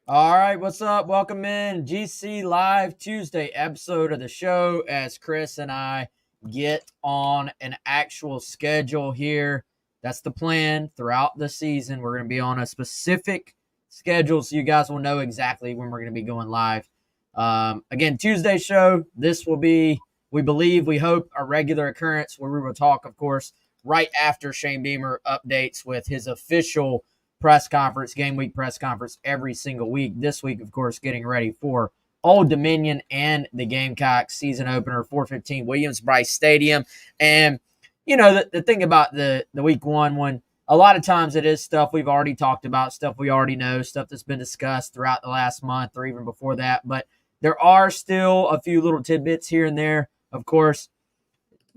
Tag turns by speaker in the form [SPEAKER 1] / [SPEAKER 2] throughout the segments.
[SPEAKER 1] All right, what's up? Welcome in GC Live Tuesday episode of the show as Chris and I get on an actual schedule here. That's the plan throughout the season. We're going to be on a specific schedule so you guys will know exactly when we're going to be going live. Again, Tuesday show. This will be, we hope, a regular occurrence where we will talk, of course, right after Shane Beamer updates with his official press conference, game week press conference every single week. This week, of course, getting ready for Old Dominion and the Gamecocks season opener, 4:15 Williams-Brice Stadium. And, you know, the thing about the week one, when a lot of times it is stuff we've already talked about, stuff we already know, stuff that's been discussed throughout the last month or even before that. But there are still a few little tidbits here and there. Of course,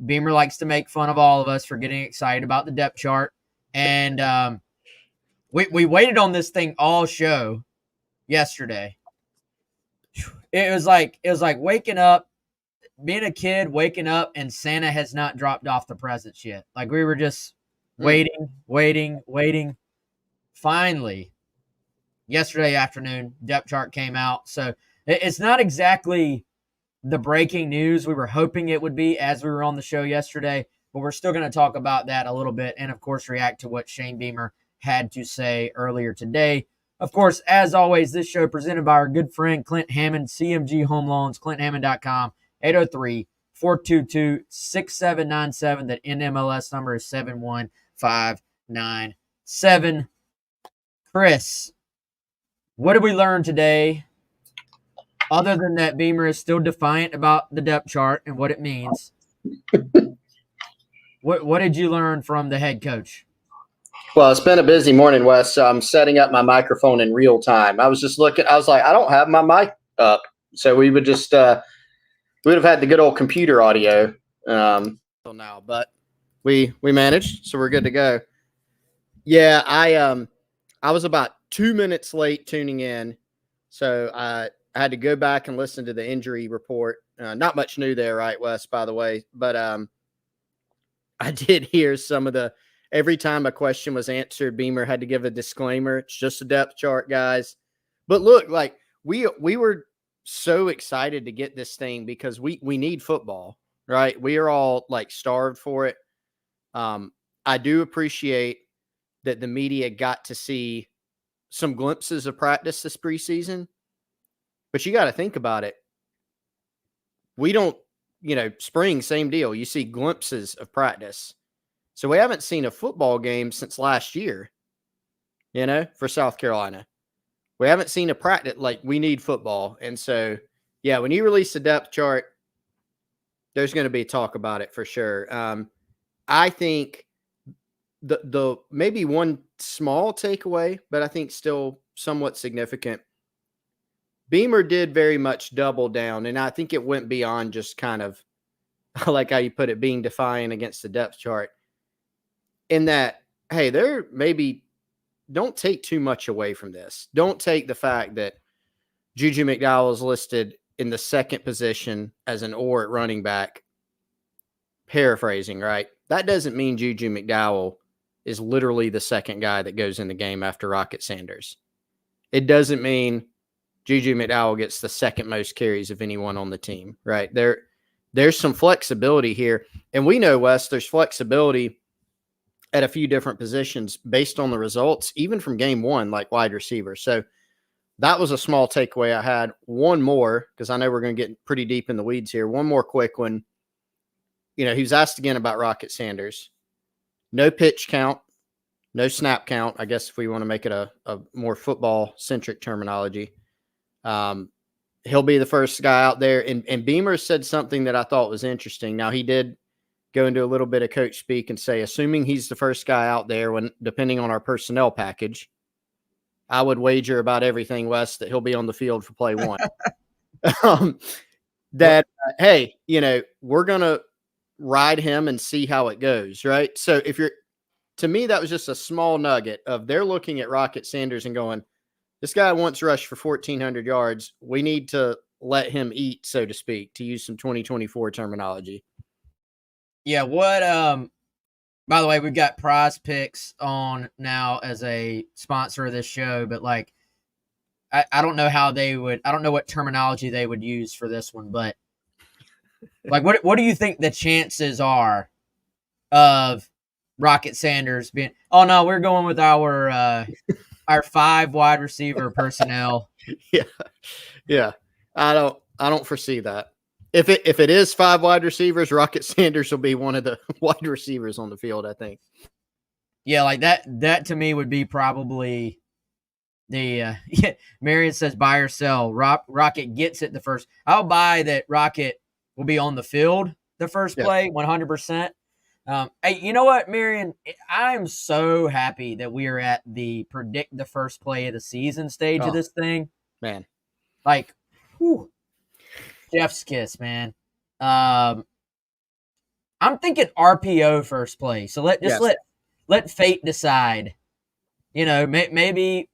[SPEAKER 1] Beamer likes to make fun of all of us for getting excited about the depth chart. And, we waited on this thing all show yesterday. It was like waking up, being a kid, waking up, and Santa has not dropped off the presents yet. Like we were just waiting. Finally, yesterday afternoon, depth chart came out. So it's not exactly the breaking news we were hoping it would be as we were on the show yesterday, but we're still going to talk about that a little bit and, of course, react to what Shane Beamer had to say earlier today. Of course, as always, this show presented by our good friend Clint Hammond, CMG Home Loans, ClintHammond.com, 803-422-6797. That NMLS number is 71597. Chris, what did we learn today other than that Beamer is still defiant about the depth chart and what it means? What did you learn from the head coach?
[SPEAKER 2] Well, it's been a busy morning, Wes. So I'm setting up my microphone in real time. I was just looking. I was like, I don't have my mic up, so we would just we would have had the good old computer audio till now, but we managed, so we're good to go. Yeah, I was about 2 minutes late tuning in, so I had to go back and listen to the injury report. Not much new there, right, Wes? By the way, but I did hear some of the. Every time a question was answered, Beamer had to give a disclaimer. It's just a depth chart, guys. But look, like we were so excited to get this thing because we need football, right? We are all like starved for it. I do appreciate that the media got to see some glimpses of practice this preseason, but you got to think about it. We don't, spring, same deal. You see glimpses of practice. So we haven't seen a football game since last year, for South Carolina. We haven't seen a practice. Like, we need football. And so, yeah, when you release the depth chart, there's going to be talk about it for sure. I think the maybe one small takeaway, but I think still somewhat significant, Beamer did very much double down, and I think it went beyond just kind of, I like how you put it, being defiant against the depth chart. In that, hey, there maybe don't take too much away from this. Don't take the fact that Juju McDowell is listed in the second position as an or at running back. Paraphrasing, right? That doesn't mean Juju McDowell is literally the second guy that goes in the game after Rocket Sanders. It doesn't mean Juju McDowell gets the second most carries of anyone on the team, right? There's some flexibility here. And we know, Wes, there's flexibility at a few different positions based on the results, even from game one, like wide receiver. So that was a small takeaway I had. One more, because I know we're going to get pretty deep in the weeds here. One more quick one. He was asked again about Rocket Sanders. No pitch count, no snap count, I guess if we want to make it a more football-centric terminology. He'll be the first guy out there. And Beamer said something that I thought was interesting. Now, he did go into a little bit of coach speak and say, assuming he's the first guy out there, when depending on our personnel package, I would wager about everything, Wes, that he'll be on the field for play one. Hey, we're going to ride him and see how it goes, right? So to me, that was just a small nugget of they're looking at Rocket Sanders and going, this guy once rushed for 1,400 yards. We need to let him eat, so to speak, to use some 2024 terminology.
[SPEAKER 1] Yeah, by the way, we've got Prize Picks on now as a sponsor of this show, but I don't know how they would. I don't know what terminology they would use for this one, but like, what do you think the chances are of Rocket Sanders being? Oh no, we're going with our 5 wide receiver personnel.
[SPEAKER 2] Yeah, yeah. I don't foresee that. If it is 5 wide receivers, Rocket Sanders will be one of the wide receivers on the field, I think.
[SPEAKER 1] Yeah, like that to me would be probably the yeah, Marion says buy or sell. Rocket gets it the first. I'll buy that Rocket will be on the field the first play 100%. Hey, you know what, Marion? I'm so happy that we are at the predict the first play of the season stage of this thing.
[SPEAKER 2] Man.
[SPEAKER 1] Like, whew, Jeff's kiss, man. I'm thinking RPO first play. So let fate decide. You know, maybe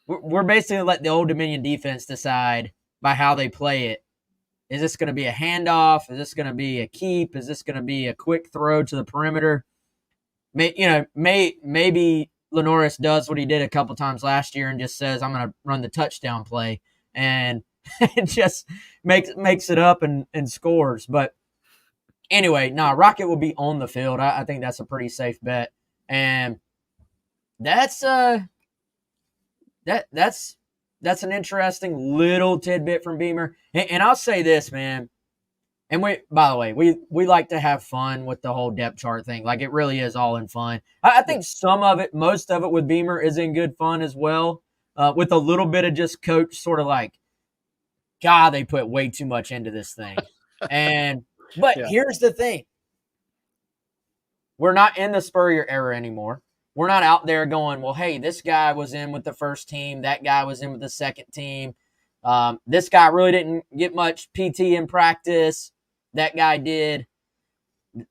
[SPEAKER 1] we're basically let the Old Dominion defense decide by how they play it. Is this going to be a handoff? Is this going to be a keep? Is this going to be a quick throw to the perimeter? Maybe Lenoris does what he did a couple times last year and just says, "I'm going to run the touchdown play," and it just makes it up and scores. But anyway, Rocket will be on the field. I think that's a pretty safe bet, and that's that's an interesting little tidbit from Beamer. And I'll say this, man. And by the way, we like to have fun with the whole depth chart thing. Like, it really is all in fun. I think some of it, most of it with Beamer is in good fun as well. With a little bit of just coach sort of like, God, they put way too much into this thing. But here's the thing. We're not in the Spurrier era anymore. We're not out there going, well, hey, this guy was in with the first team. That guy was in with the second team. This guy really didn't get much PT in practice. That guy did.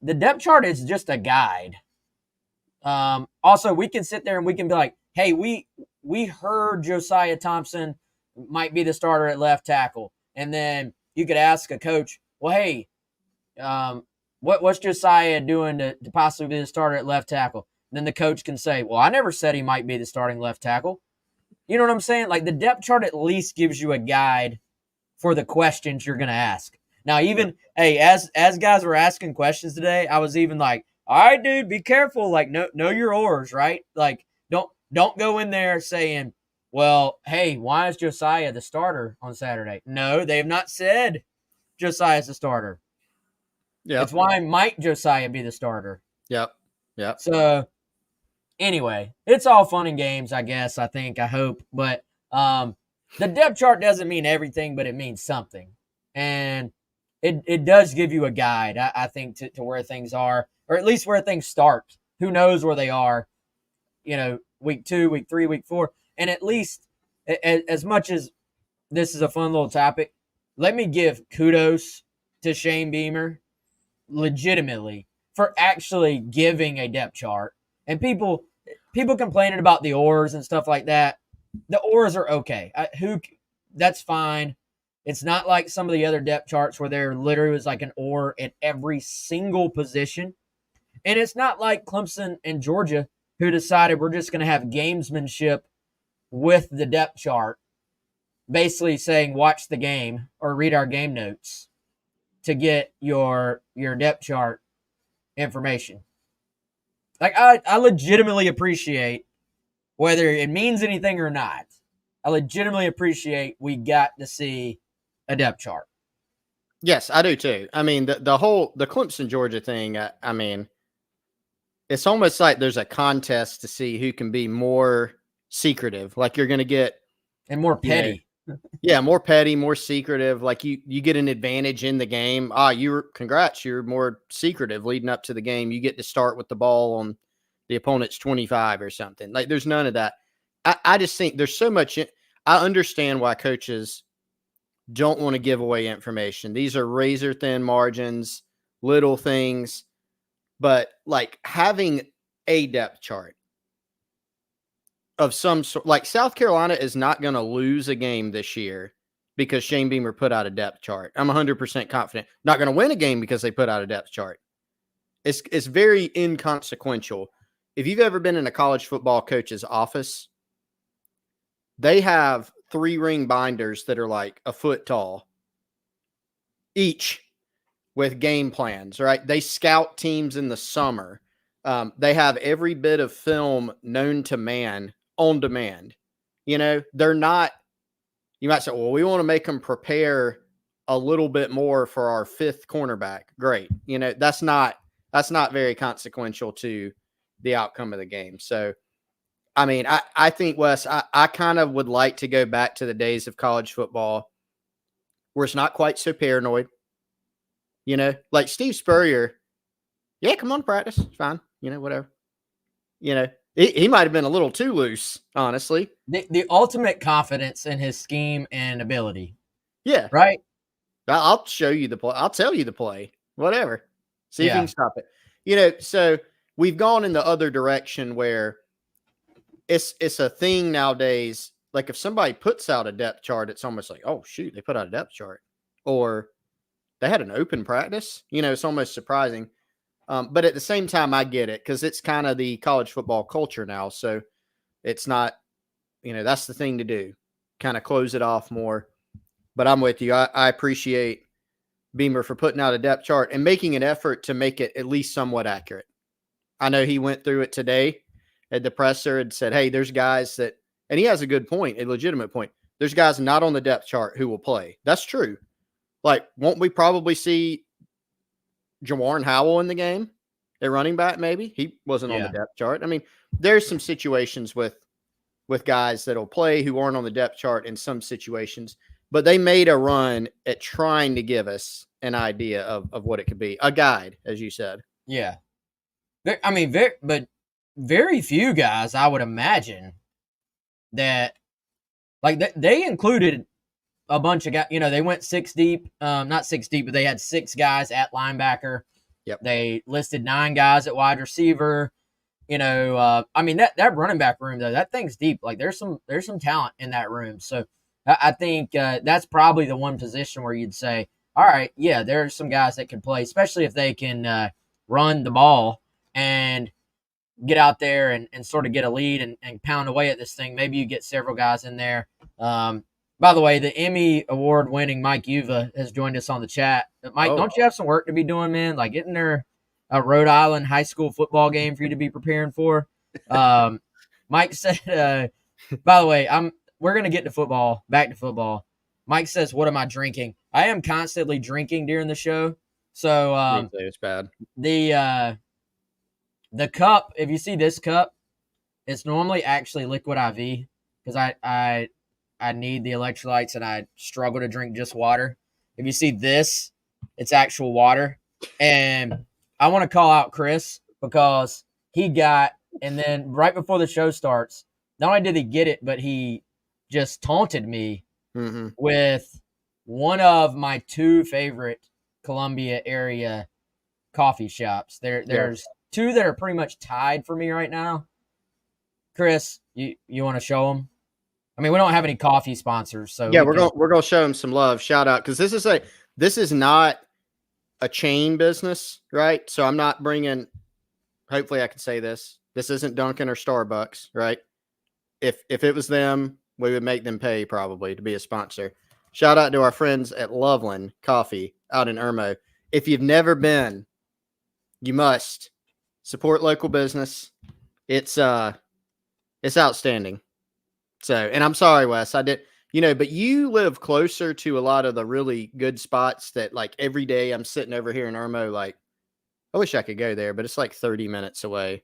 [SPEAKER 1] The depth chart is just a guide. Also, we can sit there and we can be like, hey, we heard Josiah Thompson might be the starter at left tackle. And then you could ask a coach, well, hey, what's Josiah doing to possibly be the starter at left tackle? And then the coach can say, well, I never said he might be the starting left tackle. You know what I'm saying? Like, the depth chart at least gives you a guide for the questions you're going to ask. Now, even, hey, as guys were asking questions today, I was even like, all right, dude, be careful. Like, know your oars, right? Like, don't go in there saying, well, hey, why is Josiah the starter on Saturday? No, they have not said Josiah's the starter. Yeah, it's why might Josiah be the starter.
[SPEAKER 2] Yep.
[SPEAKER 1] So, anyway, it's all fun and games, I guess, I hope. But the depth chart doesn't mean everything, but it means something. And it does give you a guide, I think, to where things are, or at least where things start. Who knows where they are, week 2, week 3, week 4. And at least, as much as this is a fun little topic, let me give kudos to Shane Beamer, legitimately, for actually giving a depth chart. And people complaining about the oars and stuff like that. The oars are okay. That's fine. It's not like some of the other depth charts where there literally was like an oar at every single position. And it's not like Clemson and Georgia, who decided we're just going to have gamesmanship with the depth chart, basically saying watch the game or read our game notes to get your depth chart information. Like, I legitimately appreciate, whether it means anything or not, I legitimately appreciate we got to see a depth chart.
[SPEAKER 2] Yes, I do too. I mean, the Clemson Georgia thing, I mean, it's almost like there's a contest to see who can be more secretive. Like, you're going to get.
[SPEAKER 1] And more petty.
[SPEAKER 2] Yeah, more petty, more secretive. Like, you get an advantage in the game. Congrats, you're more secretive leading up to the game. You get to start with the ball on the opponent's 25 or something. Like, there's none of that. I just think there's so much. I understand why coaches don't want to give away information. These are razor thin margins, little things. But, like, having a depth chart of some sort, like, South Carolina is not going to lose a game this year because Shane Beamer put out a depth chart. I'm 100% confident. Not going to win a game because they put out a depth chart. It's very inconsequential. If you've ever been in a college football coach's office, they have 3-ring binders that are like a foot tall each with game plans, right? They scout teams in the summer. They have every bit of film known to man on demand. They're not, you might say, well, we want to make them prepare a little bit more for our 5th cornerback. Great. That's not very consequential to the outcome of the game. So, I mean, I think, Wes, I kind of would like to go back to the days of college football where it's not quite so paranoid. Like Steve Spurrier, yeah, come on, practice. It's fine. Whatever. He might have been a little too loose, honestly.
[SPEAKER 1] The ultimate confidence in his scheme and ability.
[SPEAKER 2] Yeah.
[SPEAKER 1] Right?
[SPEAKER 2] I'll show you the play. I'll tell you the play. Whatever. See if you can stop it. So we've gone in the other direction where it's a thing nowadays. Like if somebody puts out a depth chart, it's almost like, oh, shoot, they put out a depth chart. Or they had an open practice. It's almost surprising. But at the same time, I get it because it's kind of the college football culture now. So it's not, that's the thing to do, kind of close it off more. But I'm with you. I appreciate Beamer for putting out a depth chart and making an effort to make it at least somewhat accurate. I know he went through it today at the presser and said, hey, there's guys that, and he has a good point, a legitimate point. There's guys not on the depth chart who will play. That's true. Like, won't we probably see Jawarn Howell in the game at running back? Maybe he wasn't on the depth chart. I mean, there's some situations with guys that'll play who aren't on the depth chart in some situations, but they made a run at trying to give us an idea of what it could be, a guide, as you said.
[SPEAKER 1] Yeah. I mean, very few guys, I would imagine, that like they included a bunch of guys. They went 6 deep, not 6 deep, but they had 6 guys at linebacker.
[SPEAKER 2] Yep.
[SPEAKER 1] They listed 9 guys at wide receiver. I mean that running back room though, that thing's deep. Like there's some talent in that room. So I think that's probably the one position where you'd say, all right, yeah, there's some guys that can play, especially if they can run the ball and get out there and sort of get a lead and pound away at this thing. Maybe you get several guys in there. By the way, the Emmy award-winning Mike Yuva has joined us on the chat. Mike, don't you have some work to be doing, man? Like, isn't there a Rhode Island high school football game for you to be preparing for? Mike said, by the way, we're going to get to back to football. Mike says, what am I drinking? I am constantly drinking during the show. So
[SPEAKER 2] it's bad.
[SPEAKER 1] The cup, if you see this cup, it's normally actually liquid IV because I need the electrolytes and I struggle to drink just water. If you see this, it's actual water. And I want to call out Chris because he got, and then right before the show starts, not only did he get it, but he just taunted me with one of my 2 favorite Columbia area coffee shops. There's 2 that are pretty much tied for me right now. Chris, you want to show them? I mean, we don't have any coffee sponsors, so
[SPEAKER 2] yeah, we're gonna show them some love. Shout out because this is not a chain business, right? So I'm not bringing. Hopefully, I can say this. This isn't Dunkin' or Starbucks, right? If it was them, we would make them pay probably to be a sponsor. Shout out to our friends at Loveland Coffee out in Irmo. If you've never been, you must support local business. It's outstanding. So, and I'm sorry, Wes, I did, but you live closer to a lot of the really good spots that like every day I'm sitting over here in Irmo. Like, I wish I could go there, but it's like 30 minutes away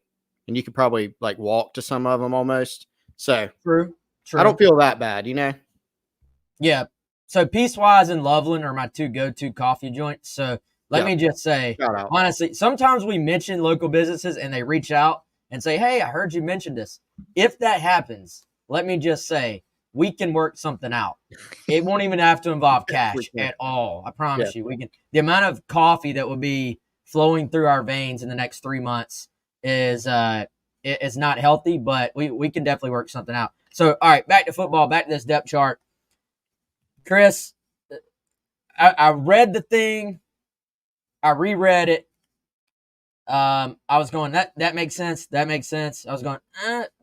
[SPEAKER 2] and you could probably like walk to some of them almost. So
[SPEAKER 1] true.
[SPEAKER 2] I don't feel that bad,
[SPEAKER 1] Yeah. So Peacewise and Loveland are my 2 go-to coffee joints. So let me just say, honestly, sometimes we mention local businesses and they reach out and say, hey, I heard you mention this. If that happens, let me just say, we can work something out. It won't even have to involve cash at all. I promise you. We can. The amount of coffee that will be flowing through our veins in the next 3 months is not healthy, but we can definitely work something out. So, all right, back to football, back to this depth chart. Chris, I read the thing. I reread it. I was going, that makes sense. That makes sense. I was going,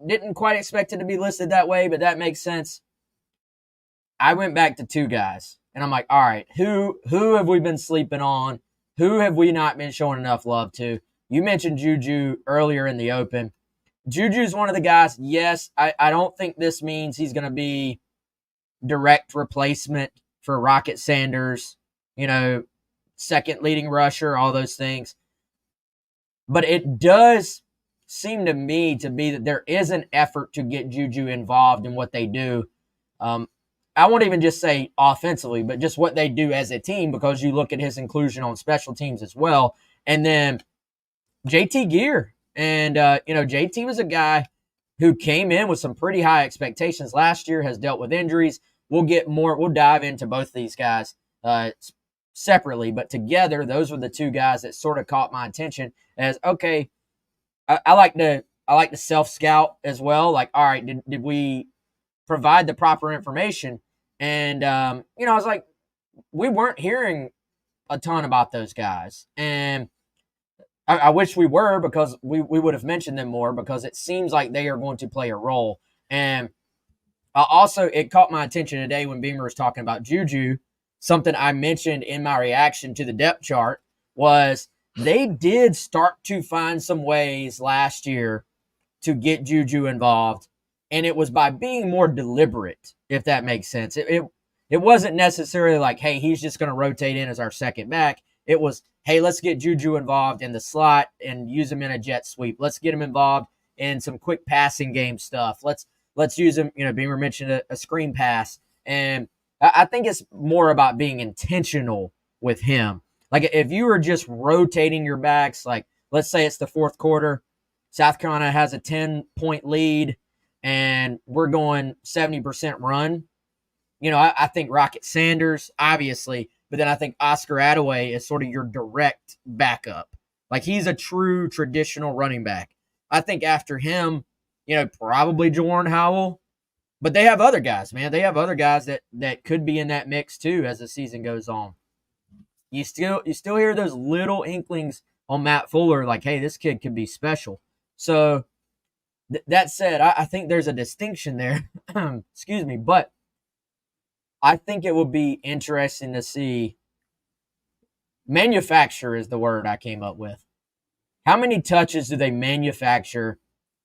[SPEAKER 1] didn't quite expect it to be listed that way, but that makes sense. I went back to two guys, and I'm like, all right, who have we been sleeping on? Who have we not been showing enough love to? You mentioned Juju earlier in the open. Juju's one of the guys. Yes, I don't think this means he's going to be direct replacement for Rocket Sanders, second leading rusher, all those things. But it does seem to me to be that there is an effort to get Juju involved in what they do. I won't even just say offensively, but just what they do as a team, because you look at his inclusion on special teams as well. And then JT Gear. And, JT was a guy who came in with some pretty high expectations last year, has dealt with injuries. We'll dive into both these guys separately, but together, those were the two guys that sort of caught my attention as, okay, I like to self-scout as well. Like, all right, did we provide the proper information? And, I was like, we weren't hearing a ton about those guys. And I wish we were, because we would have mentioned them more, because it seems like they are going to play a role. And also, it caught my attention today when Beamer was talking about Juju. Something I mentioned in my reaction to the depth chart was they did start to find some ways last year to get Juju involved, and it was by being more deliberate, if that makes sense. It wasn't necessarily like, hey, he's just going to rotate in as our second back. It was, hey, let's get Juju involved in the slot and use him in a jet sweep. Let's get him involved in some quick passing game stuff. Let's use him. Beamer mentioned a screen pass, and I think it's more about being intentional with him. Like, if you were just rotating your backs, like, let's say it's the fourth quarter, South Carolina has a 10-point lead, and we're going 70% run. I think Rocket Sanders, obviously, but then I think Oscar Attaway is sort of your direct backup. Like, he's a true traditional running back. I think after him, probably Jordan Howell. But they have other guys, man. They have other guys that could be in that mix too as the season goes on. You still hear those little inklings on Matt Fuller, like, hey, this kid could be special. So that said, I think there's a distinction there. Excuse me, but I think it would be interesting to see. Manufacture is the word I came up with. How many touches do they manufacture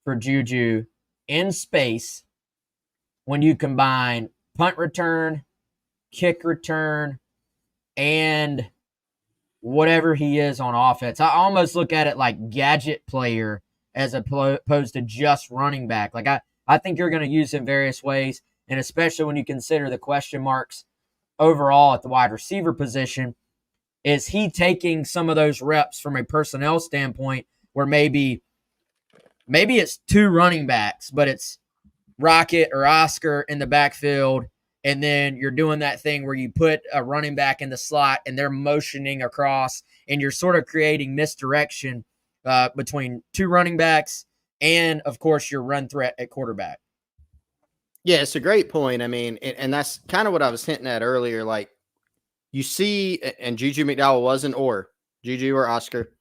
[SPEAKER 1] for Juju in space when you combine punt return, kick return, and whatever he is on offense? I almost look at it like gadget player as opposed to just running back. Like, I think you're going to use him various ways, and especially when you consider the question marks overall at the wide receiver position. Is he taking some of those reps from a personnel standpoint where maybe it's two running backs, but it's Rocket or Oscar in the backfield, and then you're doing that thing where you put a running back in the slot and they're motioning across, and you're sort of creating misdirection between two running backs and, of course, your run threat at quarterback.
[SPEAKER 2] Yeah, it's a great point. I mean, and that's kind of what I was hinting at earlier. Like, you see, and Juju McDowell wasn't or Juju or Oscar.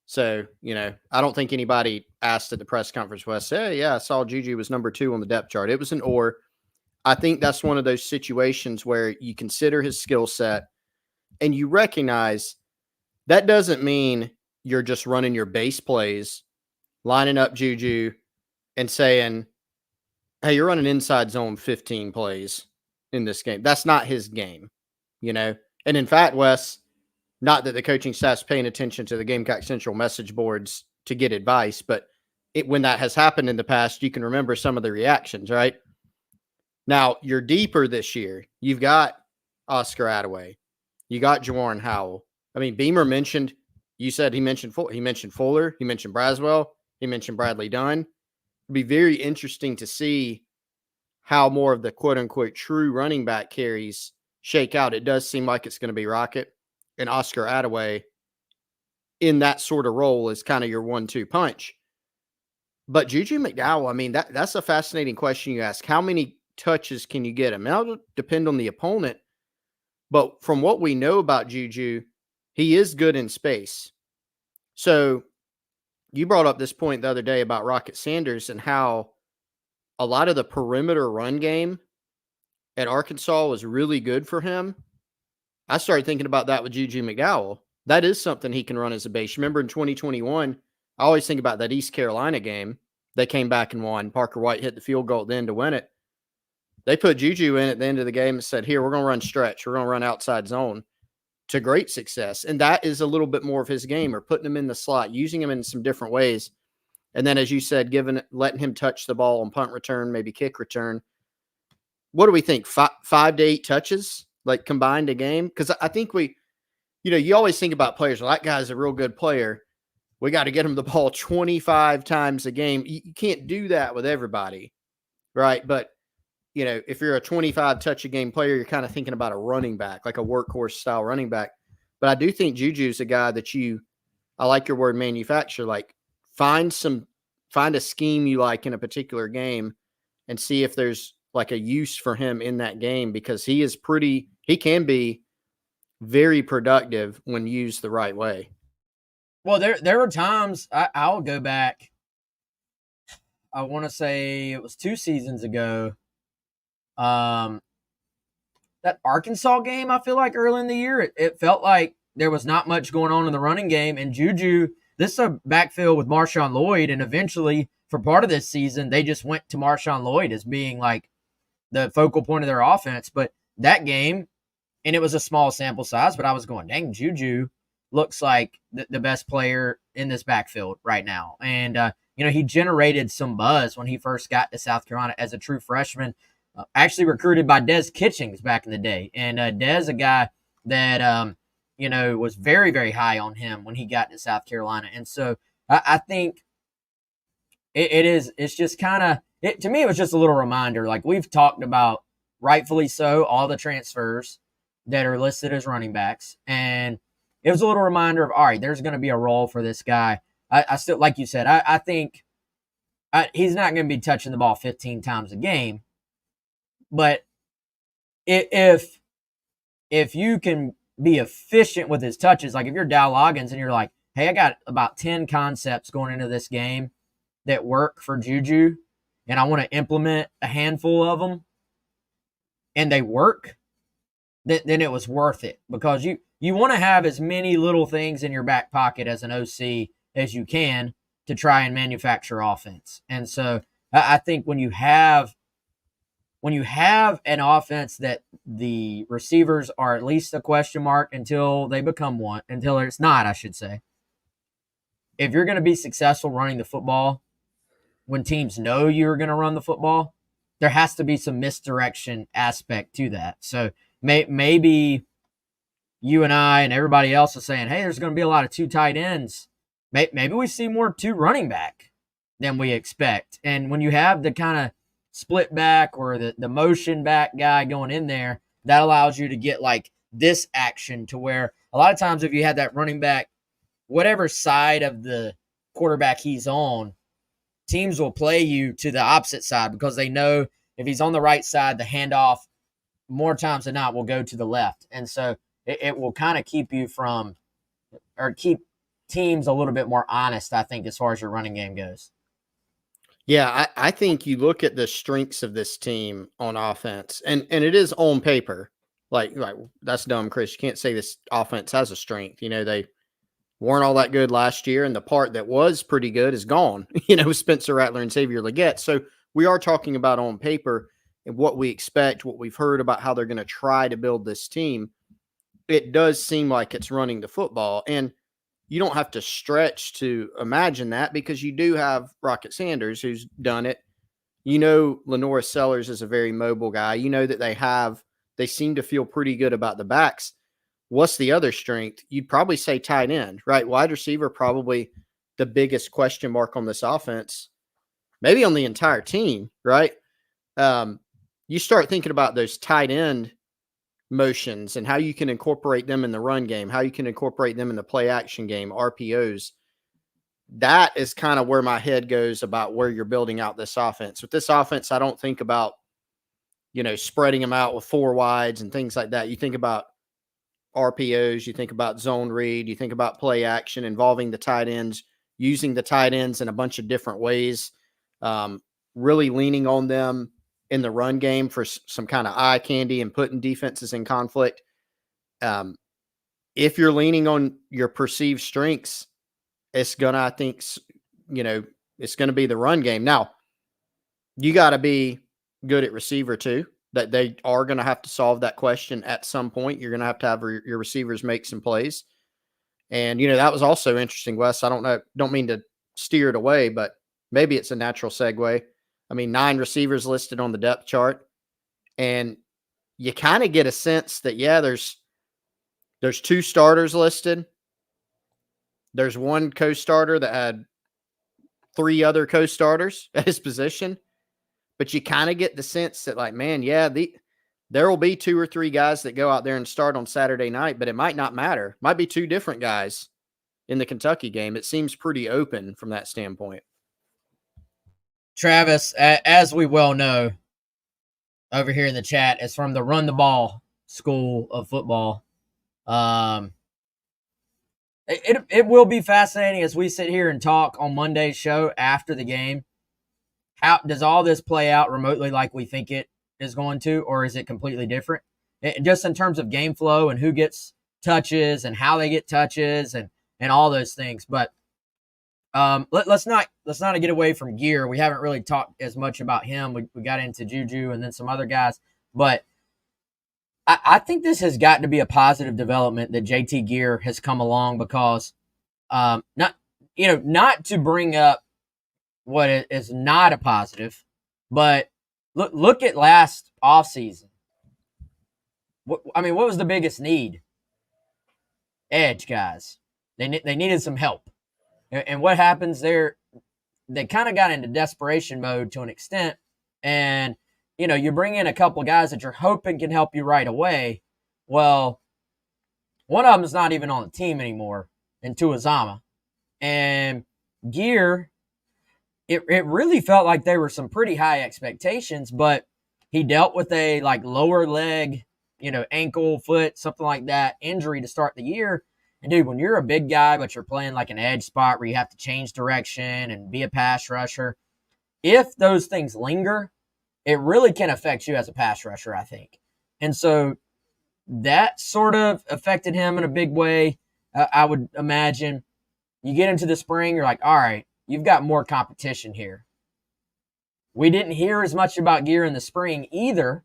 [SPEAKER 2] So, I don't think anybody asked at the press conference was, hey, yeah, I saw Juju was number 2 on the depth chart. It was an or. I think that's one of those situations where you consider his skill set and you recognize that doesn't mean you're just running your base plays, lining up Juju and saying, hey, you're running inside zone 15 plays in this game. That's not his game, And in fact, Wes, not that the coaching staff's paying attention to the Gamecock Central message boards to get advice, but when that has happened in the past, you can remember some of the reactions, right? Now, you're deeper this year. You've got Oscar Attaway. You got Jawan Howell. I mean, Beamer mentioned, you said he mentioned Fuller, he mentioned Braswell, he mentioned Bradley Dunn. It'd be very interesting to see how more of the quote-unquote true running back carries shake out. It does seem like it's going to be Rocket and Oscar Attaway in that sort of role is kind of your 1-2 punch. But Juju McDowell, I mean, that's a fascinating question you ask. How many touches can you get him? That'll depend on the opponent. But from what we know about Juju, he is good in space. So you brought up this point the other day about Rocket Sanders and how a lot of the perimeter run game at Arkansas was really good for him, I started thinking about that with Juju McDowell. That is something he can run as a base. Remember in 2021, I always think about that East Carolina game. They came back and won. Parker White hit the field goal at the end to win it. They put Juju in at the end of the game and said, here, we're going to run stretch. We're going to run outside zone, to great success. And that is a little bit more of his game, or putting him in the slot, using him in some different ways. And then, as you said, letting him touch the ball on punt return, maybe kick return. What do we think? 5 to 8 touches, like combined a game? Because I think you always think about players. Well, that guy's a real good player. We got to get him the ball 25 times a game. You can't do that with everybody, right? But, if you're a 25 touch a game player, you're kind of thinking about a running back, like a workhorse style running back. But I do think Juju's a guy that I like your word manufacture, like find a scheme you like in a particular game and see if there's like a use for him in that game, because he can be very productive when used the right way.
[SPEAKER 1] Well, there were times I'll go back. I want to say it was 2 seasons ago. That Arkansas game, I feel like early in the year, it felt like there was not much going on in the running game. And Juju, this is a backfield with Marshawn Lloyd. And eventually, for part of this season, they just went to Marshawn Lloyd as being like the focal point of their offense. But that game, and it was a small sample size, but I was going, dang, Juju looks like the best player in this backfield right now. And, he generated some buzz when he first got to South Carolina as a true freshman, actually recruited by Des Kitchings back in the day. And Des, a guy that, was very, very high on him when he got to South Carolina. And so I think it's just kind of, to me, it was just a little reminder. Like we've talked about, rightfully so, all the transfers that are listed as running backs. And it was a little reminder of, all right, there's going to be a role for this guy. I still, like you said, I think he's not going to be touching the ball 15 times a game. But if you can be efficient with his touches, like if you're Dow Loggins and you're like, hey, I got about 10 concepts going into this game that work for Juju, and I want to implement a handful of them, and they work, then it was worth it, because you want to have as many little things in your back pocket as an OC as you can to try and manufacture offense. And so I think when you have an offense that the receivers are at least a question mark until they become one, until it's not, I should say. If you're going to be successful running the football, when teams know you're going to run the football, there has to be some misdirection aspect to that. So maybe you and I and everybody else is saying, hey, there's going to be a lot of 2 tight ends. Maybe we see more 2 running back than we expect. And when you have the kind of split back or the motion back guy going in there, that allows you to get like this action to where a lot of times if you had that running back, whatever side of the quarterback he's on, teams will play you to the opposite side because they know if he's on the right side, the handoff more times than not will go to the left. And so it will kind of keep teams a little bit more honest, I think, as far as your running game goes.
[SPEAKER 2] Yeah, I think you look at the strengths of this team on offense, and it is on paper. Like that's dumb, Chris. You can't say this offense has a strength. They weren't all that good last year, and the part that was pretty good is gone. Spencer Rattler and Xavier Leggett. So we are talking about on paper and what we expect, what we've heard about how they're going to try to build this team. It does seem like it's running the football, and you don't have to stretch to imagine that because you do have Rocket Sanders who's done it. Lenora Sellers is a very mobile guy. That they seem to feel pretty good about the backs. What's the other strength? You'd probably say tight end, right? Wide receiver, probably the biggest question mark on this offense, maybe on the entire team, right? You start thinking about those tight end motions and how you can incorporate them in the run game, how you can incorporate them in the play action game, RPOs. That is kind of where my head goes about where you're building out this offense. With this offense, I don't think about, spreading them out with 4 wides and things like that. You think about RPOs, you think about zone read, you think about play action involving the tight ends, using the tight ends in a bunch of different ways, really leaning on them in the run game for some kind of eye candy and putting defenses in conflict. If you're leaning on your perceived strengths, it's going to, I think, it's going to be the run game. Now, you got to be good at receiver too, that they are going to have to solve that question at some point. You're going to have your receivers make some plays. And, that was also interesting, Wes. I don't mean to steer it away, but maybe it's a natural segue. 9 receivers listed on the depth chart. And you kind of get a sense that, there's 2 starters listed. There's 1 co-starter that had 3 other co-starters at his position. But you kind of get the sense that, like, man, there will be 2 or 3 guys that go out there and start on Saturday night, but it might not matter. Might be 2 different guys in the Kentucky game. It seems pretty open from that standpoint.
[SPEAKER 1] Travis, as we well know, over here in the chat, is from the Run the Ball school of football. It will be fascinating as we sit here and talk on Monday's show after the game. How does all this play out remotely like we think it is going to, or is it completely different? Just in terms of game flow and who gets touches and how they get touches and all those things. But let's not get away from Gear. We haven't really talked as much about him. We got into Juju and then some other guys, but I think this has got to be a positive development that JT Gear has come along, because not to bring up what is not a positive, but look at last offseason. What was the biggest need? Edge guys. They needed some help. And what happens there? They kind of got into desperation mode to an extent, and you bring in a couple of guys that you're hoping can help you right away. Well, one of them is not even on the team anymore, in Tuazama. And Gear, it really felt like there were some pretty high expectations, but he dealt with a lower leg, ankle, foot, something like that, injury to start the year. And dude, when you're a big guy, but you're playing like an edge spot where you have to change direction and be a pass rusher, if those things linger, it really can affect you as a pass rusher, I think. And so that sort of affected him in a big way. I would imagine you get into the spring, you're like, all right, you've got more competition here. We didn't hear as much about Gear in the spring either,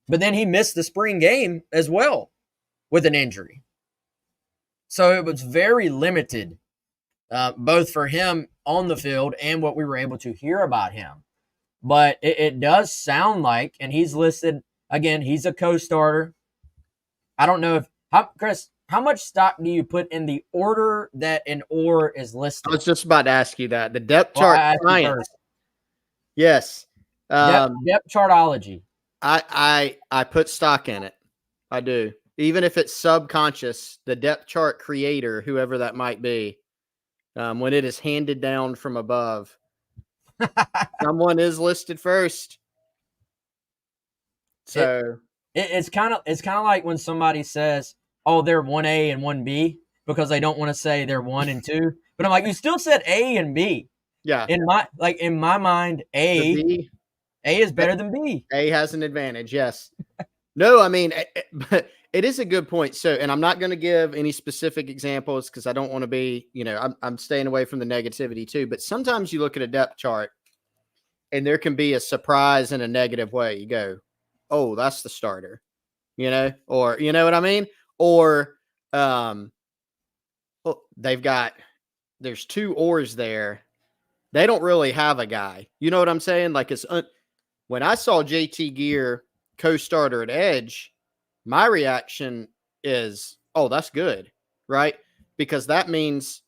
[SPEAKER 1] but then he missed the spring game as well with an injury. So it was very limited, both for him on the field and what we were able to hear about him. But it does sound like, and he's listed, again, he's a co-starter. I don't know Chris, how much stock do you put in the order that an OR is listed?
[SPEAKER 2] I was just about to ask you that. The depth chart science. Yes.
[SPEAKER 1] Depth chartology.
[SPEAKER 2] I put stock in it. I do. Even if it's subconscious, the depth chart creator, whoever that might be, when it is handed down from above, someone is listed first. So
[SPEAKER 1] it's kind of like when somebody says, "Oh, they're 1A and 1B," because they don't want to say they're 1 and 2. But I'm like, you still said A and B.
[SPEAKER 2] Yeah.
[SPEAKER 1] In my mind, A is better than B.
[SPEAKER 2] A has an advantage. Yes. No, but it is a good point. So, and I'm not going to give any specific examples because I don't want to be, I'm staying away from the negativity too. But sometimes you look at a depth chart and there can be a surprise in a negative way. You go, oh, that's the starter, or you know what I mean? Or there's 2 ORs there. They don't really have a guy. You know what I'm saying? Like when I saw JT Gear co-starter at edge, my reaction is, oh, that's good, right? Because that means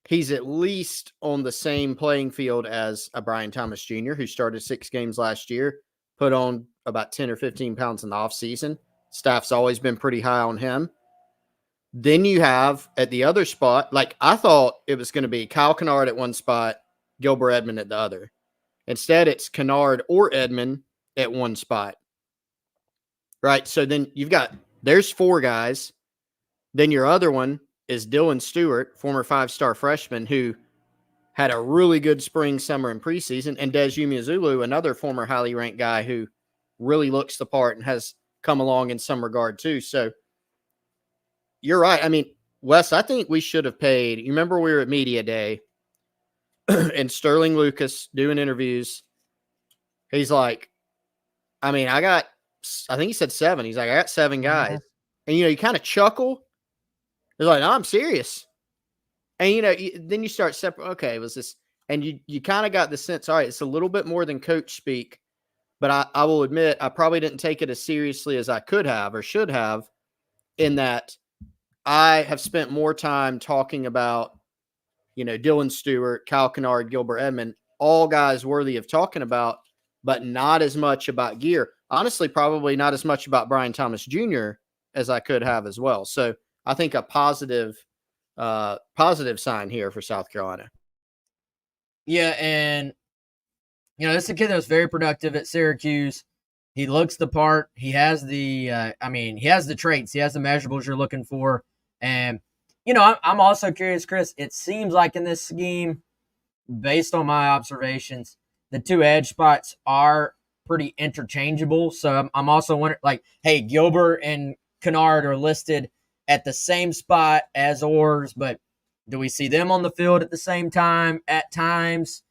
[SPEAKER 2] he's at least on the same playing field as a Brian Thomas Jr., who started 6 games last year, put on about 10 or 15 pounds in the offseason. Staff's always been pretty high on him. Then you have at the other spot, I thought it was going to be Kyle Kennard at one spot, Gilbert Edmond at the other. Instead, it's Kennard or Edmond at one spot. Right. So then there's 4 guys. Then your other one is Dylan Stewart, former 5-star freshman, who had a really good spring, summer, and preseason. And Des Umeozulu, another former highly ranked guy who really looks the part and has come along in some regard too. So you're right. I mean, Wes, I think we should have paid. You remember we were at Media Day and Sterling Lucas doing interviews. He's like, I mean, I think he said 7. He's like, I got 7 guys. And, you kind of chuckle. He's like, no, I'm serious. And, then you start separate. Okay, was this? And you kind of got the sense, all right, it's a little bit more than coach speak. But I will admit, I probably didn't take it as seriously as I could have or should have, in that I have spent more time talking about, Dylan Stewart, Kyle Kennard, Gilbert Edmond, all guys worthy of talking about, but not as much about gear. Honestly, probably not as much about Brian Thomas Jr. as I could have as well. So I think a positive sign here for South Carolina.
[SPEAKER 1] Yeah, and this is a kid that was very productive at Syracuse. He looks the part. He has he has the traits. He has the measurables you're looking for. And, I'm also curious, Chris. It seems like in this scheme, based on my observations, the 2 edge spots are pretty interchangeable. So I'm also wondering, like, hey, Gilbert and Kennard are listed at the same spot as Orrs, but do we see them on the field at the same time at times?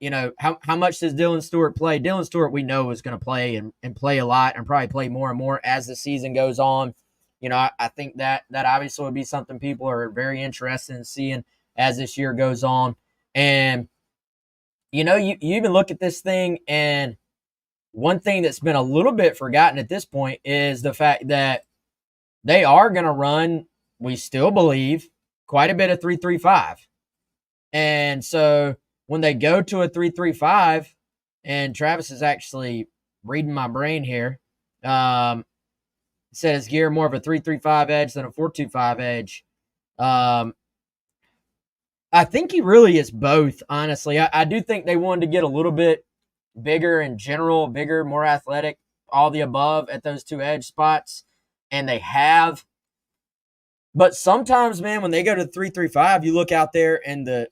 [SPEAKER 1] How much does Dylan Stewart play? Dylan Stewart, we know, is going to play and play a lot and probably play more and more as the season goes on. I think that obviously would be something people are very interested in seeing as this year goes on. And, you even look at this thing, and one thing that's been a little bit forgotten at this point is the fact that they are going to run, we still believe, quite a bit of 3-3-5. And so when they go to a 3-3-5, and Travis is actually reading my brain here, said his gear more of a 3-3-5 edge than a 4-2-5 edge. I think he really is both, honestly. I do think they wanted to get a little bit bigger in general, bigger, more athletic, all the above at those 2 edge spots, and they have. But sometimes, man, when they go to 3-3-5, you look out there and the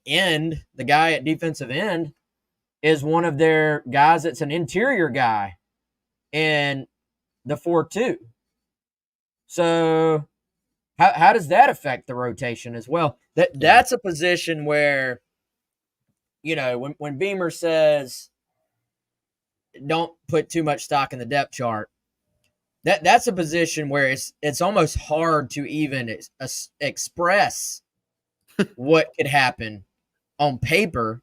[SPEAKER 1] end, the guy at defensive end, is one of their guys that's an interior guy in the 4-2. So how does that affect the rotation as well? That's a position where, when Beamer says don't put too much stock in the depth chart, that's a position where it's almost hard to even express what could happen on paper,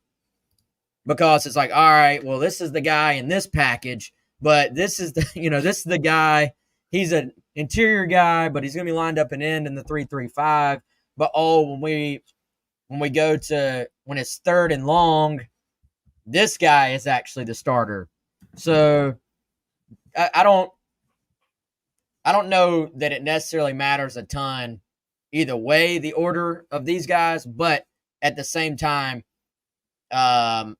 [SPEAKER 1] because it's like, all right, well, this is the guy in this package, but this is the guy. He's an interior guy, but he's going to be lined up and end in the 3-3-5. But when we go to when it's 3rd and long, this guy is actually the starter. So I don't know that it necessarily matters a ton either way, the order of these guys, but at the same time, I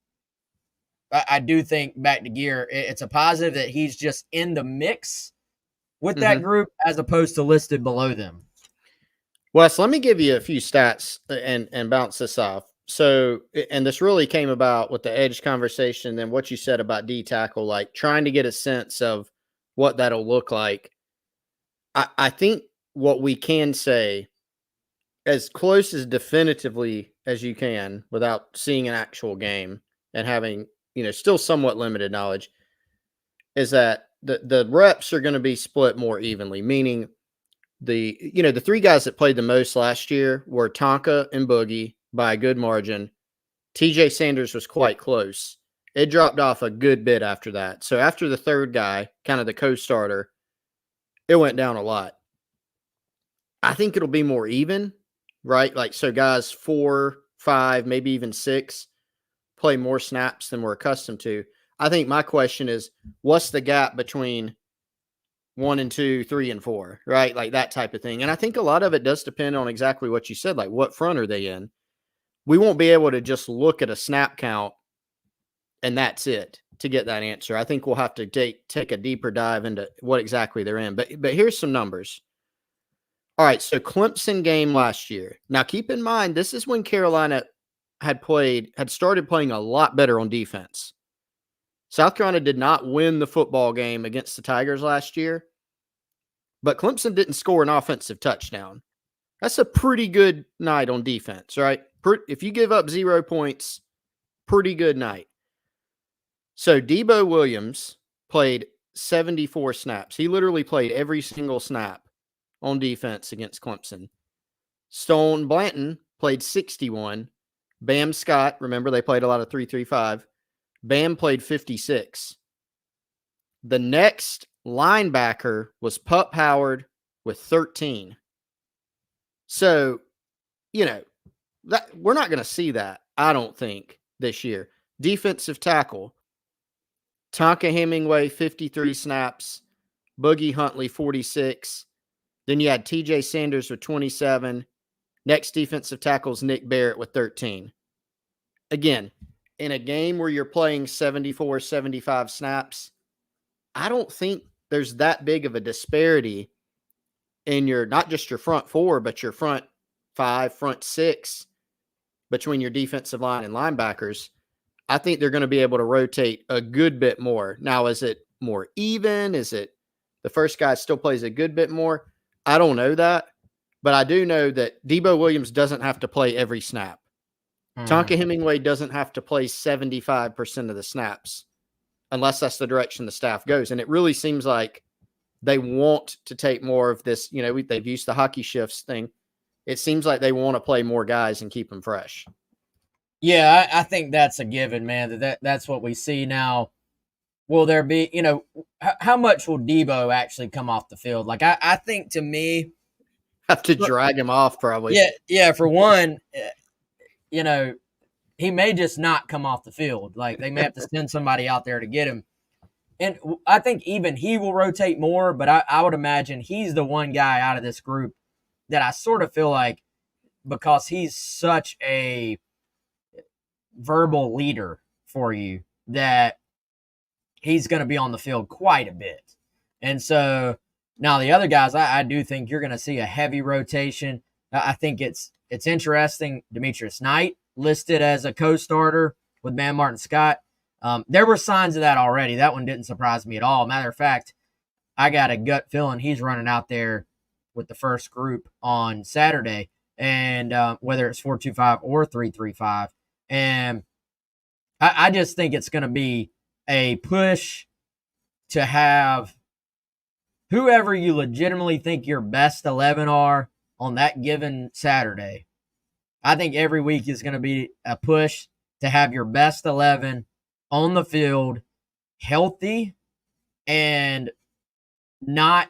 [SPEAKER 1] do think, back to gear, it's a positive that he's just in the mix with that group as opposed to listed below them.
[SPEAKER 2] Wes, let me give you a few stats and bounce this off. So, and this really came about with the edge conversation and what you said about D tackle, like trying to get a sense of what that'll look like. I think what we can say, as close as definitively as you can without seeing an actual game and having, still somewhat limited knowledge, is that the reps are going to be split more evenly, meaning the 3 guys that played the most last year were Tonka and Boogie by a good margin. TJ Sanders was quite close. It dropped off a good bit after that. So after the 3rd guy, kind of the co-starter, it went down a lot. I think it'll be more even, right? Like, so guys 4, 5, maybe even 6 play more snaps than we're accustomed to. I think my question is, what's the gap between 1 and 2, 3 and 4, right? Like that type of thing. And I think a lot of it does depend on exactly what you said, like what front are they in? We won't be able to just look at a snap count and that's it to get that answer. I think we'll have to take a deeper dive into what exactly they're in. But here's some numbers. All right, so Clemson game last year. Now keep in mind, this is when Carolina had started playing a lot better on defense. South Carolina did not win the football game against the Tigers last year, but Clemson didn't score an offensive touchdown. That's a pretty good night on defense, right? If you give up 0 points, pretty good night. So Debo Williams played 74 snaps. He literally played every single snap on defense against Clemson. Stone Blanton played 61. Bam Scott, remember they played a lot of 3-3-5. Bam played 56. The next linebacker was Pup Howard with 13. So, that we're not going to see that, I don't think, this year. Defensive tackle, Tonka Hemingway, 53 snaps. Boogie Huntley, 46. Then you had TJ Sanders with 27. Next defensive tackle is Nick Barrett with 13. Again, in a game where you're playing 74, 75 snaps, I don't think there's that big of a disparity in your, not just your front four, but your front five, front six between your defensive line and linebackers. I think they're going to be able to rotate a good bit more. Now, is it more even? Is it the first guy still plays a good bit more? I don't know that, but I do know that Debo Williams doesn't have to play every snap. Tonka Hemingway doesn't have to play 75% of the snaps unless that's the direction the staff goes. And it really seems like they want to take more of this. They've used the hockey shifts thing. It seems like they want to play more guys and keep them fresh.
[SPEAKER 1] Yeah, I think that's a given, man. That's what we see now. Will there be, how much will Debo actually come off the field? Like, I think, to me,
[SPEAKER 2] have to drag him off probably.
[SPEAKER 1] Yeah. For one, he may just not come off the field. Like, they may have to send somebody out there to get him. And I think even he will rotate more, but I would imagine he's the one guy out of this group that I sort of feel like, because he's such a verbal leader for you, that he's going to be on the field quite a bit. And so now the other guys, I do think you're going to see a heavy rotation. I think it's interesting. Demetrius Knight listed as a co-starter with Van Martin Scott. There were signs of that already. That one didn't surprise me at all. Matter of fact, I got a gut feeling he's running out there with the first group on Saturday, and whether it's 4-2-5 or 3-3-5. And I just think it's going to be a push to have whoever you legitimately think your best 11 are on that given Saturday. I think every week is going to be a push to have your best 11 on the field, healthy and not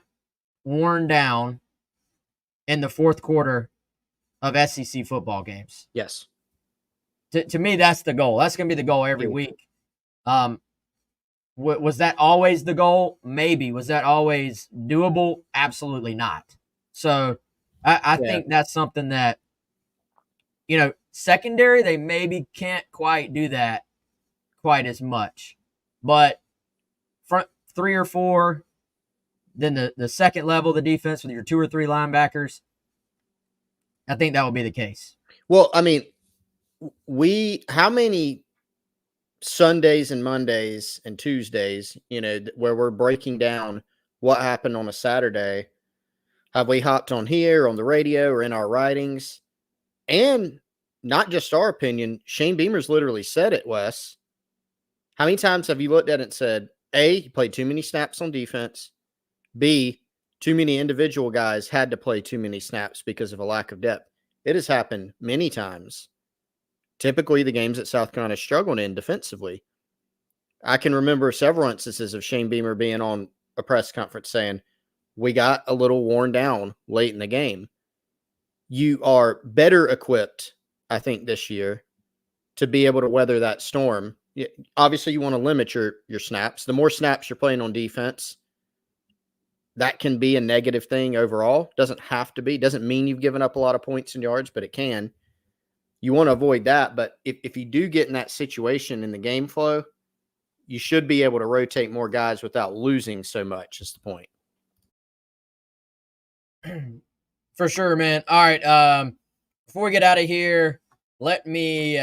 [SPEAKER 1] worn down in the fourth quarter of SEC football games.
[SPEAKER 2] Yes.
[SPEAKER 1] To me, that's the goal. That's going to be the goal every week. Was that always the goal? Maybe. Was that always doable? Absolutely not. So I think that's something that, secondary, they maybe can't quite do that quite as much. But front 3 or 4, then the second level of the defense with your 2 or 3 linebackers, I think that will be the case.
[SPEAKER 2] Well, I mean, how many Sundays and Mondays and Tuesdays, where we're breaking down what happened on a Saturday, have we hopped on here on the radio or in our writings? And not just our opinion, Shane Beamer's literally said it, Wes. How many times have you looked at it and said, A, he played too many snaps on defense, B, too many individual guys had to play too many snaps because of a lack of depth? It has happened many times. Typically, the games that South Carolina struggled in defensively. I can remember several instances of Shane Beamer being on a press conference saying, we got a little worn down late in the game. You are better equipped, I think, this year to be able to weather that storm. Obviously, you want to limit your snaps. The more snaps you're playing on defense, that can be a negative thing overall. Doesn't have to be. Doesn't mean you've given up a lot of points and yards, but it can. You want to avoid that. But if you do get in that situation in the game flow, you should be able to rotate more guys without losing so much, is the point.
[SPEAKER 1] For sure, man. All right. Before we get out of here, let me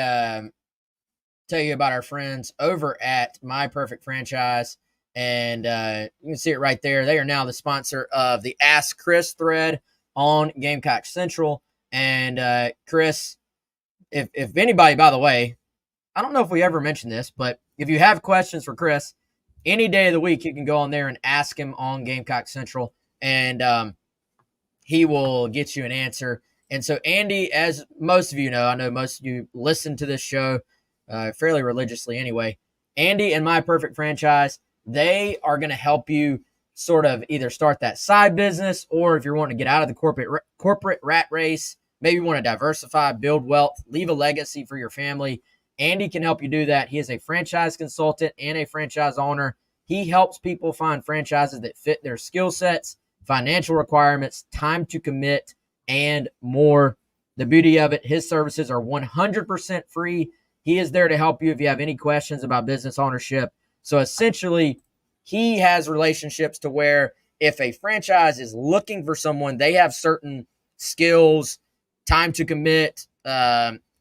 [SPEAKER 1] tell you about our friends over at My Perfect Franchise. And you can see it right there. They are now the sponsor of the Ask Chris thread on Gamecock Central. And Chris, if anybody, by the way, I don't know if we ever mentioned this, but if you have questions for Chris, any day of the week, you can go on there and ask him on Gamecock Central, and he will get you an answer. And so, Andy, as most of you know, I know most of you listen to this show fairly religiously anyway. Andy and My Perfect Franchise, they are going to help you sort of either start that side business, or if you're wanting to get out of the corporate rat race, maybe you want to diversify, build wealth, leave a legacy for your family. Andy can help you do that. He is a franchise consultant and a franchise owner. He helps people find franchises that fit their skill sets, financial requirements, time to commit, and more. The beauty of it, his services are 100% free. He is there to help you if you have any questions about business ownership. So essentially, he has relationships to where if a franchise is looking for someone, they have certain skills, time to commit,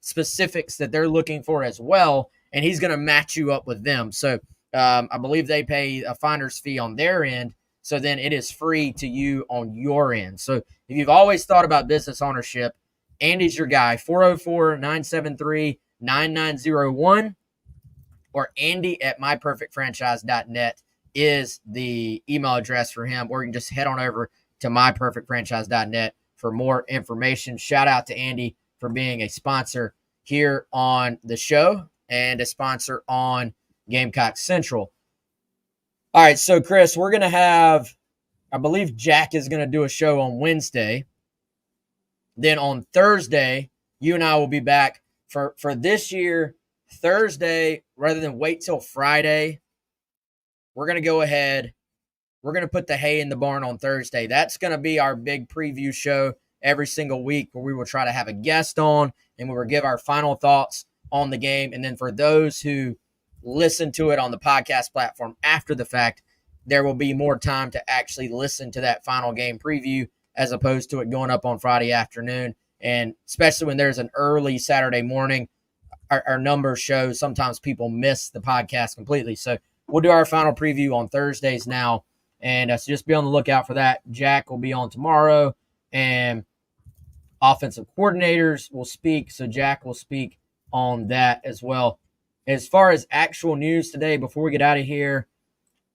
[SPEAKER 1] specifics that they're looking for as well, and he's going to match you up with them. So I believe they pay a finder's fee on their end, so then it is free to you on your end. So if you've always thought about business ownership, Andy's your guy. 404-973-9901 or Andy at myperfectfranchise.net is the email address for him, or you can just head on over to myperfectfranchise.net for more information. Shout out to Andy for being a sponsor here on the show and a sponsor on Gamecock Central. All right, so Chris, we're going to have, I believe Jack is going to do a show on Wednesday. Then on Thursday, you and I will be back for this year, Thursday, rather than wait till Friday. We're going to go ahead. We're going to put the hay in the barn on Thursday. That's going to be our big preview show every single week, where we will try to have a guest on and we will give our final thoughts on the game. And then for those who listen to it on the podcast platform after the fact, there will be more time to actually listen to that final game preview as opposed to it going up on Friday afternoon. And especially when there's an early Saturday morning, our numbers show sometimes people miss the podcast completely. So we'll do our final preview on Thursdays now. And so just be on the lookout for that. Jack will be on tomorrow, and offensive coordinators will speak. So Jack will speak on that as well. As far as actual news today, before we get out of here,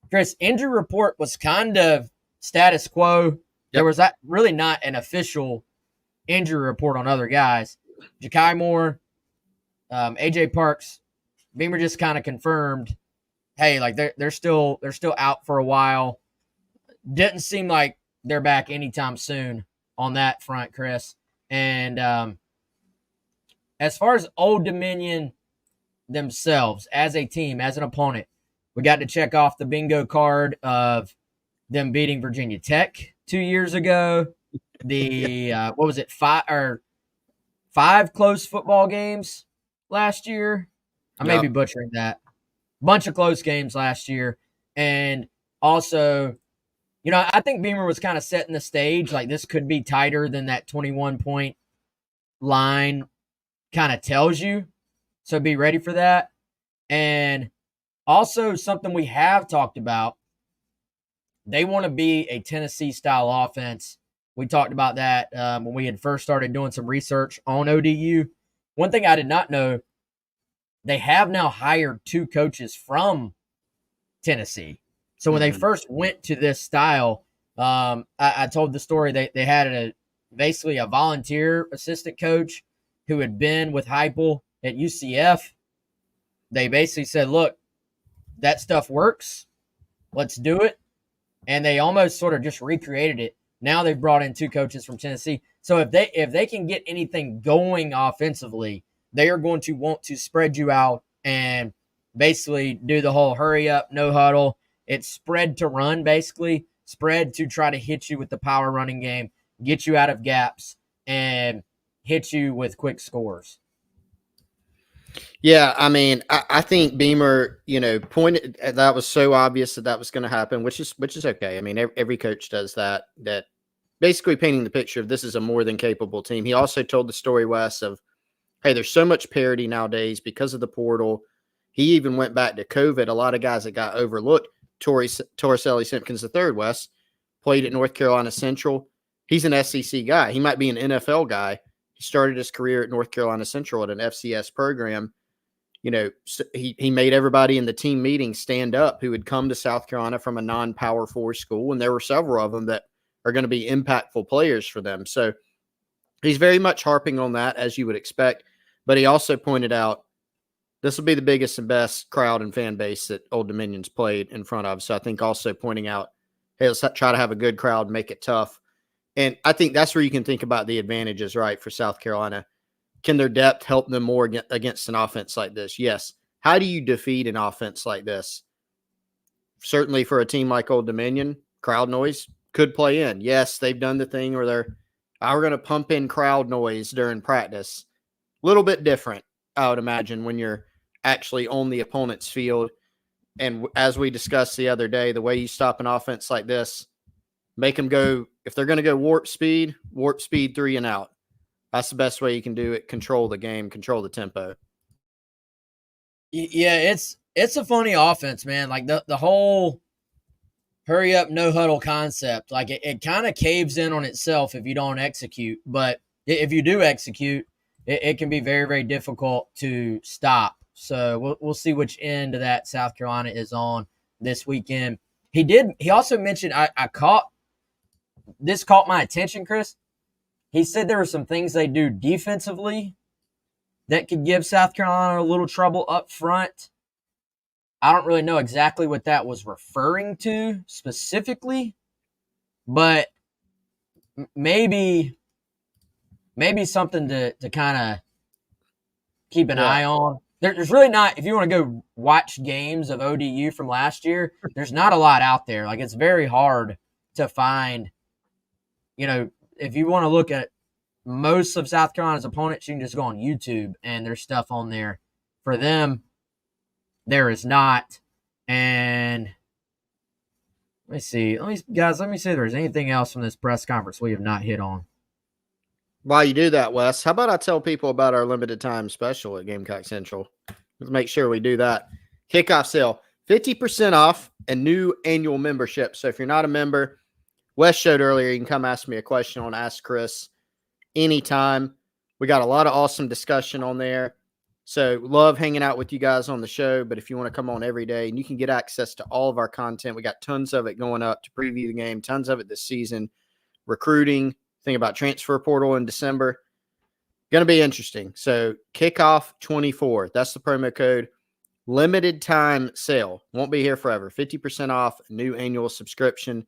[SPEAKER 1] Chris, injury report was kind of status quo. Yep. There was really not an official injury report on other guys. Ja'Kai Moore, AJ Parks, Beamer just kind of confirmed, hey, like they're still out for a while. Didn't seem like they're back anytime soon on that front, Chris. And as far as Old Dominion themselves, as a team, as an opponent, we got to check off the bingo card of them beating Virginia Tech 2 years ago. The what was it, five close football games last year? I may be butchering that. Bunch of close games last year. And also, you know, I think Beamer was kind of setting the stage. Like, this could be tighter than that 21-point line kind of tells you. So be ready for that. And also something we have talked about, they want to be a Tennessee-style offense. We talked about that when we had first started doing some research on ODU. One thing I did not know, they have now hired 2 coaches from Tennessee. So when they first went to this style, I told the story. They had basically a volunteer assistant coach who had been with Heupel at UCF. They basically said, look, that stuff works. Let's do it. And they almost sort of just recreated it. Now they've brought in 2 coaches from Tennessee. So if they can get anything going offensively, they are going to want to spread you out and basically do the whole hurry up, no huddle. It's spread to run, basically. Spread to try to hit you with the power running game, get you out of gaps, and hit you with quick scores.
[SPEAKER 2] Yeah, I mean, I think Beamer, pointed that was so obvious that was going to happen, which is okay. I mean, every coach does that basically painting the picture of this is a more than capable team. He also told the story, Wes, of hey, there's so much parity nowadays because of the portal. He even went back to COVID. A lot of guys that got overlooked. Torricelli Simpkins III, Wes, played at North Carolina Central. He's an SEC guy. He might be an NFL guy. He started his career at North Carolina Central at an FCS program. He made everybody in the team meeting stand up who had come to South Carolina from a non-Power 4 school, and there were several of them that are going to be impactful players for them. So he's very much harping on that, as you would expect. But he also pointed out this will be the biggest and best crowd and fan base that Old Dominion's played in front of. So I think also pointing out, hey, let's try to have a good crowd, make it tough. And I think that's where you can think about the advantages, right, for South Carolina. Can their depth help them more against an offense like this? Yes. How do you defeat an offense like this? Certainly for a team like Old Dominion, crowd noise could play in. Yes, they've done the thing where we're going to pump in crowd noise during practice. A little bit different, I would imagine, when you're actually on the opponent's field. And as we discussed the other day, the way you stop an offense like this, make them go, if they're going to go warp speed 3 and out. That's the best way you can do it. Control the game, control the tempo.
[SPEAKER 1] Yeah, it's a funny offense, man. Like the whole hurry up, no huddle concept, like it kind of caves in on itself if you don't execute. But if you do execute, it can be very, very difficult to stop. So we'll see which end of that South Carolina is on this weekend. He also mentioned, I caught my attention, Chris. He said there were some things they do defensively that could give South Carolina a little trouble up front. I don't really know exactly what that was referring to specifically, but maybe something to kind of keep an eye on. There's really not, if you want to go watch games of ODU from last year, there's not a lot out there. Like, it's very hard to find, if you want to look at most of South Carolina's opponents, you can just go on YouTube and there's stuff on there. For them, there is not. And let me see. Let me see if there's anything else from this press conference we have not hit on.
[SPEAKER 2] While you do that, Wes, how about I tell people about our limited time special at Gamecock Central? Let's make sure we do that. Kickoff sale, 50% off and new annual membership. So if you're not a member, Wes showed earlier, you can come ask me a question on Ask Chris anytime. We got a lot of awesome discussion on there. So love hanging out with you guys on the show. But if you want to come on every day, and you can get access to all of our content. We got tons of it going up to preview the game, tons of it this season, recruiting, think about transfer portal in December. Going to be interesting. So kickoff 24, that's the promo code. Limited time sale. Won't be here forever. 50% off, new annual subscription.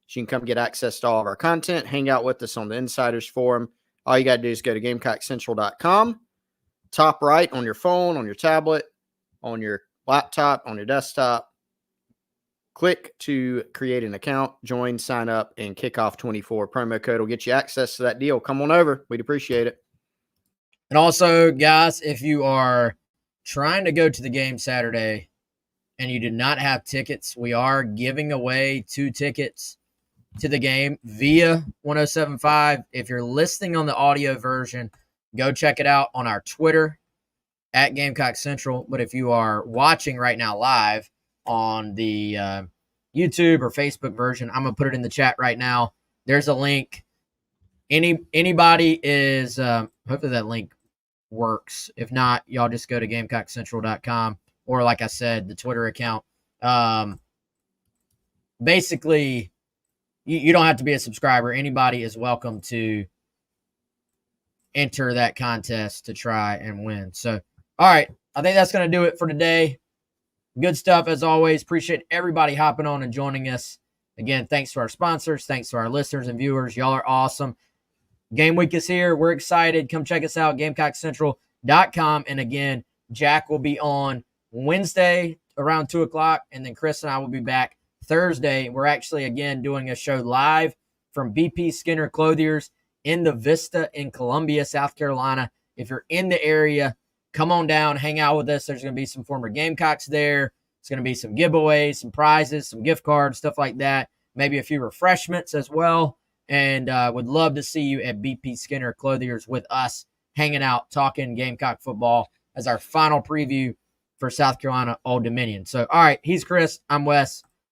[SPEAKER 2] So you can come get access to all of our content, hang out with us on the Insiders Forum. All you got to do is go to GamecockCentral.com. Top right on your phone, on your tablet, on your laptop, on your desktop. Click to create an account, join, sign up, and Kickoff 24 promo code will get you access to that deal. Come on over. We'd appreciate it.
[SPEAKER 1] And also, guys, if you are trying to go to the game Saturday and you do not have tickets, we are giving away 2 tickets to the game via 107.5. If you're listening on the audio version, go check it out on our Twitter at Gamecock Central. But if you are watching right now live on the YouTube or Facebook version, I'm going to put it in the chat right now. There's a link. Anybody is, hopefully that link works. If not, y'all just go to GamecockCentral.com or, like I said, the Twitter account. Basically, you don't have to be a subscriber. Anybody is welcome to enter that contest to try and win. So, all right, I think that's going to do it for today. Good stuff as always. Appreciate everybody hopping on and joining us. Again, thanks to our sponsors. Thanks to our listeners and viewers. Y'all are awesome. Game week is here. We're excited. Come check us out, GamecockCentral.com. And again, Jack will be on Wednesday around 2 o'clock, and then Chris and I will be back Thursday. We're actually, again, doing a show live from BP Skinner Clothiers in the Vista in Columbia, South Carolina. If you're in the area, come on down, hang out with us. There's going to be some former Gamecocks there. It's going to be some giveaways, some prizes, some gift cards, stuff like that. Maybe a few refreshments as well. And would love to see you at BP Skinner Clothiers with us hanging out, talking Gamecock football as our final preview for South Carolina Old Dominion. So, all right, he's Chris. I'm Wes.